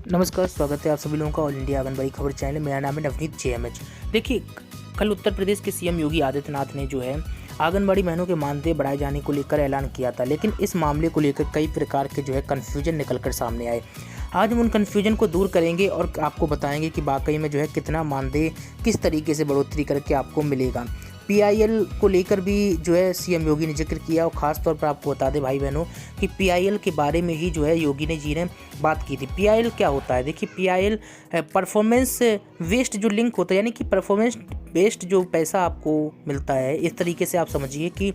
नमस्कार, स्वागत है आप सभी लोगों का ऑल इंडिया आंगनबाड़ी खबर चैनल। मेरा नाम है नवनीत JMH। देखिए, कल उत्तर प्रदेश के सीएम योगी आदित्यनाथ ने जो है आंगनबाड़ी बहनों के मानदेय बढ़ाए जाने को लेकर ऐलान किया था, लेकिन इस मामले को लेकर कई प्रकार के जो है कन्फ्यूजन निकलकर सामने आए। आज हम उन कन्फ्यूजन को दूर करेंगे और आपको बताएंगे कि वाकई में जो है कितना मानदेय किस तरीके से बढ़ोतरी करके आपको मिलेगा। PIL को लेकर भी जो है सीएम योगी ने जिक्र किया और ख़ास तौर पर आपको बता दें भाई बहनों कि PIL के बारे में ही जो है योगी जी ने बात की थी। PIL क्या होता है? देखिए, PIL परफॉर्मेंस वेस्ट जो लिंक होता है, यानी कि परफॉर्मेंस बेस्ड जो पैसा आपको मिलता है। इस तरीके से आप समझिए कि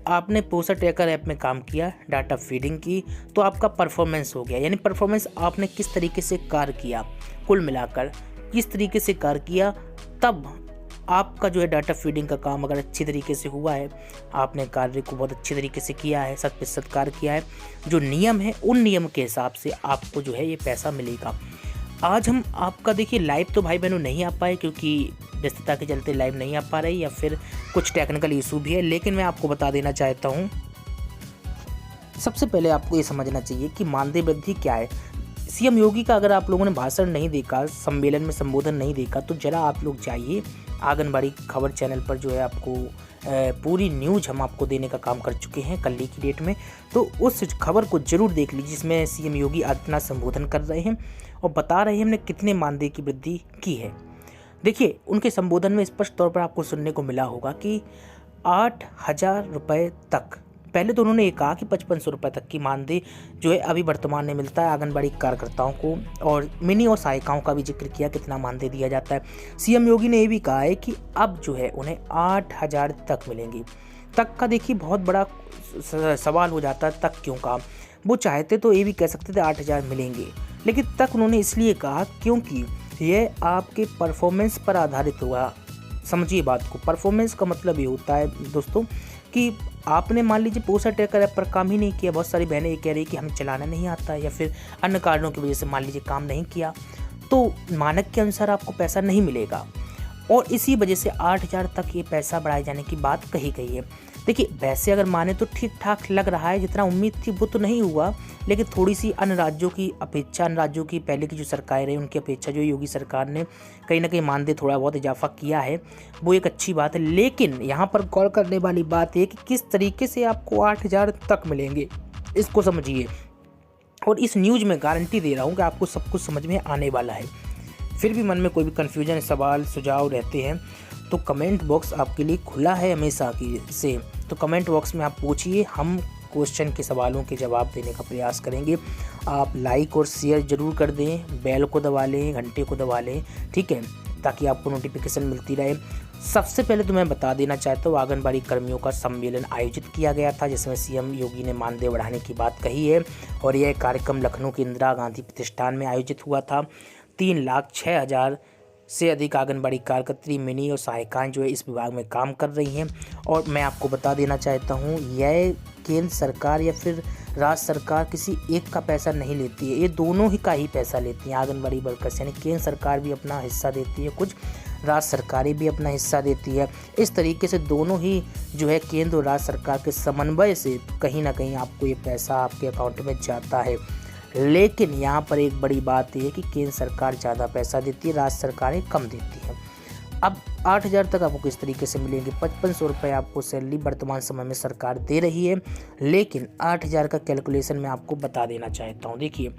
आपने पोषण ट्रैकर ऐप में काम किया, डाटा फीडिंग की, तो आपका परफॉर्मेंस हो गया। यानी परफॉर्मेंस आपने किस तरीके से कार्य किया, कुल मिलाकर किस तरीके से कार्य किया, तब आपका जो है डाटा फीडिंग का काम अगर अच्छी तरीके से हुआ है, आपने कार्य को बहुत अच्छी तरीके से किया है, 100% कार्य किया है, जो नियम है उन नियम के हिसाब से आपको जो है ये पैसा मिलेगा। आज हम आपका देखिए लाइव तो भाई बहनों नहीं आ पाए, क्योंकि व्यस्तता के चलते लाइव नहीं आ पा रही या फिर कुछ टेक्निकल इशू भी है, लेकिन मैं आपको बता देना चाहता हूँ। सबसे पहले आपको ये समझना चाहिए कि मानदेय वृद्धि क्या है। सीएम योगी का अगर आप लोगों ने भाषण नहीं देखा, सम्मेलन में संबोधन नहीं देखा, तो जरा आप लोग जाइए आंगनबाड़ी खबर चैनल पर, जो है आपको पूरी न्यूज़ हम आपको देने का काम कर चुके हैं कल की डेट में। तो उस खबर को जरूर देख लीजिए, जिसमें सीएम योगी आदित्यनाथ संबोधन कर रहे हैं और बता रहे हैं हमने कितने मानदेय की वृद्धि की है। देखिए, उनके संबोधन में स्पष्ट तौर पर आपको सुनने को मिला होगा कि 8,000 रुपये तक, पहले तो उन्होंने ये कहा कि 5500 रुपये तक की मानदेय जो है अभी वर्तमान में मिलता है आंगनबाड़ी कार्यकर्ताओं को, और मिनी और सहायिकाओं का भी जिक्र किया कितना मानदेय दिया जाता है। सीएम योगी ने ये भी कहा है कि अब जो है उन्हें 8,000 तक मिलेंगी। तक का देखिए बहुत बड़ा सवाल हो जाता है, तक क्यों कहा? वो चाहते तो ये भी कह सकते थे 8,000 मिलेंगे, लेकिन तक उन्होंने इसलिए कहा क्योंकि यह आपके परफॉर्मेंस पर आधारित हुआ। समझिए बात को, परफॉर्मेंस का मतलब ये होता है दोस्तों कि आपने मान लीजिए पोषण ट्रैकर ऐप पर काम ही नहीं किया। बहुत सारी बहनें ये कह रही कि हमें चलाना नहीं आता है या फिर अन्य कारणों की वजह से मान लीजिए काम नहीं किया, तो मानक के अनुसार आपको पैसा नहीं मिलेगा, और इसी वजह से 8,000 तक ये पैसा बढ़ाए जाने की बात कही गई है। देखिए, वैसे अगर माने तो ठीक ठाक लग रहा है, जितना उम्मीद थी वो तो नहीं हुआ, लेकिन थोड़ी सी अन्य राज्यों की अपेक्षा, अन्य राज्यों की पहले की जो सरकारें रही उनकी अपेक्षा जो योगी सरकार ने कहीं ना कहीं मानदेय थोड़ा बहुत इजाफा किया है, वो एक अच्छी बात है। लेकिन यहाँ पर गौर करने वाली बात है कि किस तरीके से आपको 8,000 तक मिलेंगे, इसको समझिए। और इस न्यूज़ में गारंटी दे रहा हूँ कि आपको सब कुछ समझ में आने वाला है। फिर भी मन में कोई भी कन्फ्यूजन, सवाल, सुझाव रहते हैं तो कमेंट बॉक्स आपके लिए खुला है हमेशा की से, तो कमेंट बॉक्स में आप पूछिए, हम क्वेश्चन के सवालों के जवाब देने का प्रयास करेंगे। आप लाइक और शेयर ज़रूर कर दें, बेल को दबा लें, घंटे को दबा लें, ठीक है, ताकि आपको नोटिफिकेशन मिलती रहे। सबसे पहले तो मैं बता देना चाहता हूँ, आंगनबाड़ी कर्मियों का सम्मेलन आयोजित किया गया था, जिसमें सीएम योगी ने मानदेय बढ़ाने की बात कही है, और यह कार्यक्रम लखनऊ के इंदिरा गांधी प्रतिष्ठान में आयोजित हुआ था। 3,06,000 से अधिक आंगनबाड़ी कार्यकर्त्री, मिनी और सहायिकाएँ जो है इस विभाग में काम कर रही हैं। और मैं आपको बता देना चाहता हूँ, यह केंद्र सरकार या फिर राज्य सरकार किसी एक का पैसा नहीं लेती है, ये दोनों ही का ही पैसा लेती हैं आंगनबाड़ी वर्कर्स। यानी केंद्र सरकार भी अपना हिस्सा देती है, कुछ राज्य सरकारें भी अपना हिस्सा देती है। इस तरीके से दोनों ही जो है केंद्र और राज्य सरकार के समन्वय से कहीं ना कहीं आपको ये पैसा आपके अकाउंट में जाता है। लेकिन यहाँ पर एक बड़ी बात यह है कि केंद्र सरकार ज़्यादा पैसा देती है, राज्य सरकारें कम देती हैं। अब 8,000 तक आपको किस तरीके से मिलेंगे? 5500 रुपये आपको सैलरी वर्तमान समय में सरकार दे रही है, लेकिन 8,000 का कैलकुलेशन मैं आपको बता देना चाहता हूँ। देखिए,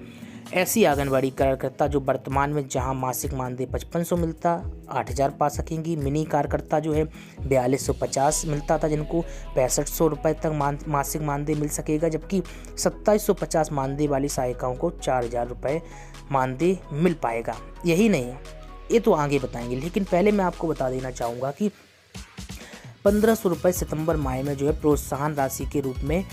ऐसी आंगनबाड़ी कार्यकर्ता जो वर्तमान में जहां मासिक मानदेय 5500 मिलता, 8,000 पा सकेंगी। मिनी कार्यकर्ता जो है 4250 मिलता था, जिनको 6500 रुपये तक मासिक मानदेय मिल सकेगा, जबकि 2750 मानदेय वाली सहायिकाओं को 4,000 रुपये मानदेय मिल पाएगा। यही नहीं, ये तो आगे बताएंगे, लेकिन पहले मैं आपको बता देना चाहूँगा कि 1500 रुपये सितंबर माह में जो है प्रोत्साहन राशि के रूप में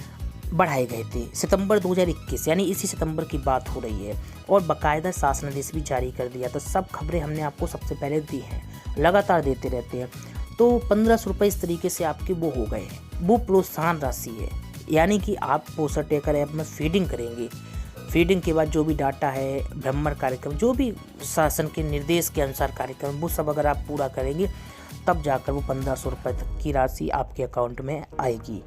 बढ़ाए गए थे। सितंबर 2021, यानी इसी सितंबर की बात हो रही है, और बाकायदा शासनादेश भी जारी कर दिया। तो सब खबरें हमने आपको सबसे पहले दी हैं, लगातार देते रहते हैं। तो 1500 रुपये इस तरीके से आपके वो हो गए, वो प्रोत्साहन राशि है। यानी कि आप पोषण ट्रैकर ऐप में फीडिंग करेंगे, फीडिंग के बाद जो भी डाटा है, भ्रमण कार्यक्रम, जो भी शासन के निर्देश के अनुसार कार्यक्रम, वो सब अगर आप पूरा करेंगे, तब जाकर वो 1500 रुपये तक की राशि आपके अकाउंट में आएगी।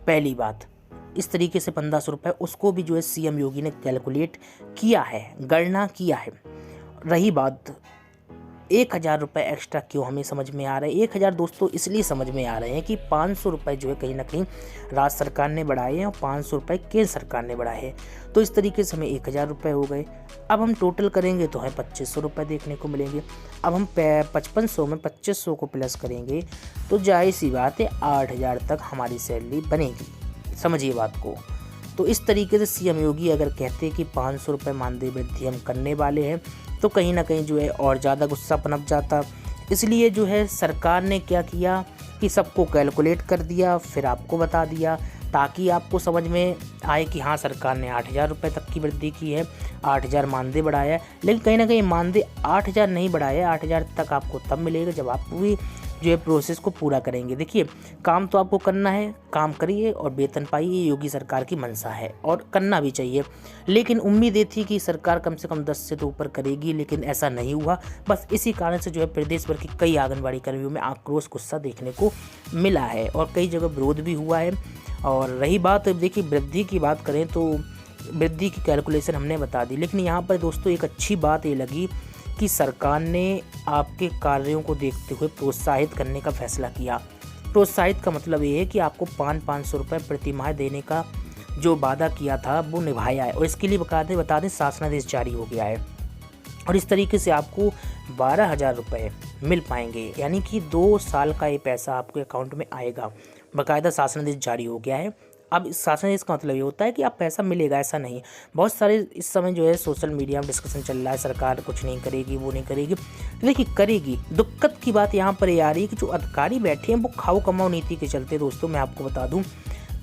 पहली बात। इस तरीके से 1500 रुपये उसको भी जो है सीएम योगी ने कैलकुलेट किया है, गणना किया है। रही बात 1000 रुपये एक्स्ट्रा क्यों हमें समझ में आ रहा है, 1000 दोस्तों इसलिए समझ में आ रहे हैं कि 500 रुपये जो है कहीं ना कहीं राज्य सरकार ने बढ़ाए हैं और 500 रुपये केंद्र सरकार ने बढ़ाए हैं, तो इस तरीके से हमें 1000 रुपये हो गए। अब हम टोटल करेंगे तो हमें 2500 रुपये देखने को मिलेंगे। अब हम 5500 में 2500 को प्लस करेंगे तो जाहिर सी बात है 8000 तक हमारी सैलरी बनेगी, समझिए बात को। तो इस तरीके से सीएम योगी अगर कहते हैं कि 500 रुपये मानदेय वृद्धि हम करने वाले हैं तो कहीं ना कहीं जो है और ज़्यादा गुस्सा पनप जाता। इसलिए जो है सरकार ने क्या किया कि सबको कैलकुलेट कर दिया, फिर आपको बता दिया ताकि आपको समझ में आए कि हाँ सरकार ने 8000 रुपये तक की वृद्धि की है, 8000 मानदेय बढ़ाया है। लेकिन कहीं ना कहीं मानदेय 8000 नहीं बढ़ाया, 8000 तक आपको तब मिलेगा जब आप पूरी जो है प्रोसेस को पूरा करेंगे। देखिए काम तो आपको करना है, काम करिए और वेतन पाइए, योगी सरकार की मंशा है और करना भी चाहिए। लेकिन उम्मीद ये थी कि सरकार कम से कम 10 से तो ऊपर करेगी, लेकिन ऐसा नहीं हुआ। बस इसी कारण से जो है प्रदेश भर की कई आंगनबाड़ी कर्मियों में आक्रोश गुस्सा देखने को मिला है और कई जगह विरोध भी हुआ है। और रही बात देखिए वृद्धि की बात करें तो वृद्धि की कैलकुलेशन हमने बता दी, लेकिन यहाँ पर दोस्तों एक अच्छी बात ये लगी कि सरकार ने आपके कार्यों को देखते हुए प्रोत्साहित करने का फैसला किया। प्रोत्साहित का मतलब ये है कि आपको 500 रुपये प्रति माह देने का जो वादा किया था वो निभाया है और इसके लिए बता दें शासनादेश जारी हो गया है और इस तरीके से आपको 12,000 रुपये मिल पाएंगे, यानी कि 2 साल का ये पैसा आपके अकाउंट में आएगा। बाकायदा शासनादेश जारी हो गया है। अब इस शासनादेश का मतलब ये होता है कि आप पैसा मिलेगा, ऐसा नहीं। बहुत सारे इस समय जो है सोशल मीडिया में डिस्कशन चल रहा है सरकार कुछ नहीं करेगी, वो नहीं करेगी। देखिए करेगी। दिक्कत की बात यहाँ पर ये आ रही है कि जो अधिकारी बैठे हैं वो खाओ कमाओ नीति के चलते दोस्तों मैं आपको बता दूँ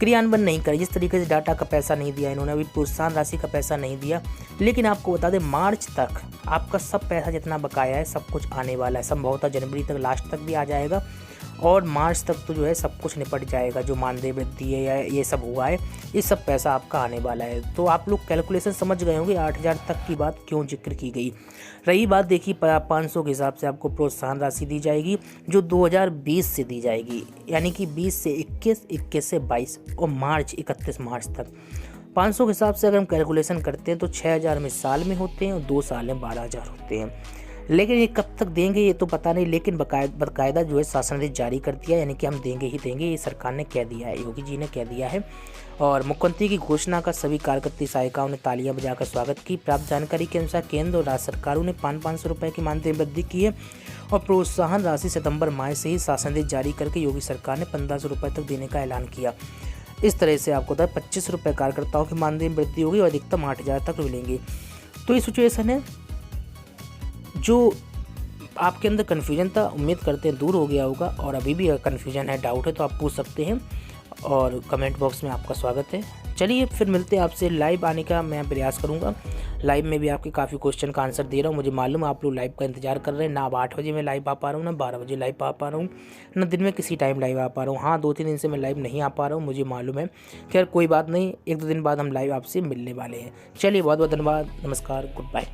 क्रियान्वयन नहीं करे। जिस तरीके से डाटा का पैसा नहीं दिया इन्होंने, अभी प्रोत्साहन राशि का पैसा नहीं दिया, लेकिन आपको बता दें मार्च तक आपका सब पैसा जितना बकाया है सब कुछ आने वाला है। संभवतः जनवरी तक लास्ट तक भी आ जाएगा और मार्च तक तो जो है सब कुछ निपट जाएगा। जो मानदेय वृद्धि है या ये सब हुआ है ये सब पैसा आपका आने वाला है। तो आप लोग कैलकुलेशन समझ गए होंगे 8000 तक की बात क्यों जिक्र की गई। रही बात देखिए 500 के हिसाब से आपको प्रोत्साहन राशि दी जाएगी जो 2020 से दी जाएगी, यानी कि 20 से 21, 21 से 22 और मार्च 31 मार्च तक। 500 के हिसाब से अगर हम कैलकुलेशन करते हैं तो 6000 में साल में होते हैं और 2 साल में 12000 होते हैं। लेकिन ये कब तक देंगे ये तो पता नहीं, लेकिन बाकायदा जो है शासनादेश जारी कर दिया, यानी कि हम देंगे ही देंगे, ये सरकार ने कह दिया है, योगी जी ने कह दिया है। और मुख्यमंत्री की घोषणा का सभी कार्यकर्ता सहायिकाओं ने तालियां बजाकर स्वागत की। प्राप्त जानकारी के अनुसार केंद्र और राज्य सरकारों ने 500 रुपये की मानदेय वृद्धि की है और प्रोत्साहन राशि सितंबर माह से ही शासनादेश जारी करके योगी सरकार ने 1500 रुपये तक देने का ऐलान किया। इस तरह से आपको 25 रुपये कार्यकर्ताओं की मानदेय वृद्धि होगी और अधिकतम 8000 तक मिलेंगे। तो ये सिचुएशन है जो आपके अंदर कन्फ्यूजन था, उम्मीद करते हैं दूर हो गया होगा। और अभी भी अगर कन्फ्यूजन है, डाउट है तो आप पूछ सकते हैं और कमेंट बॉक्स में आपका स्वागत है। चलिए फिर मिलते हैं आपसे, लाइव आने का मैं प्रयास करूंगा। लाइव में भी आपके काफ़ी क्वेश्चन का आंसर दे रहा हूं, मुझे मालूम है आप लोग लाइव का इंतजार कर रहे हैं। ना अब 8 बजे मैं लाइव आ पा रहा हूँ, ना 12 बजे लाइव आ पा रहा हूँ, ना दिन में किसी टाइम लाइव आ पा रहा हूँ। हाँ 2-3 दिन से मैं लाइव नहीं आ पा रहा हूँ, मुझे मालूम है। खैर कोई बात नहीं, 1-2 दिन बाद हम लाइव आपसे मिलने वाले हैं। चलिए बहुत बहुत धन्यवाद, नमस्कार, गुड बाय।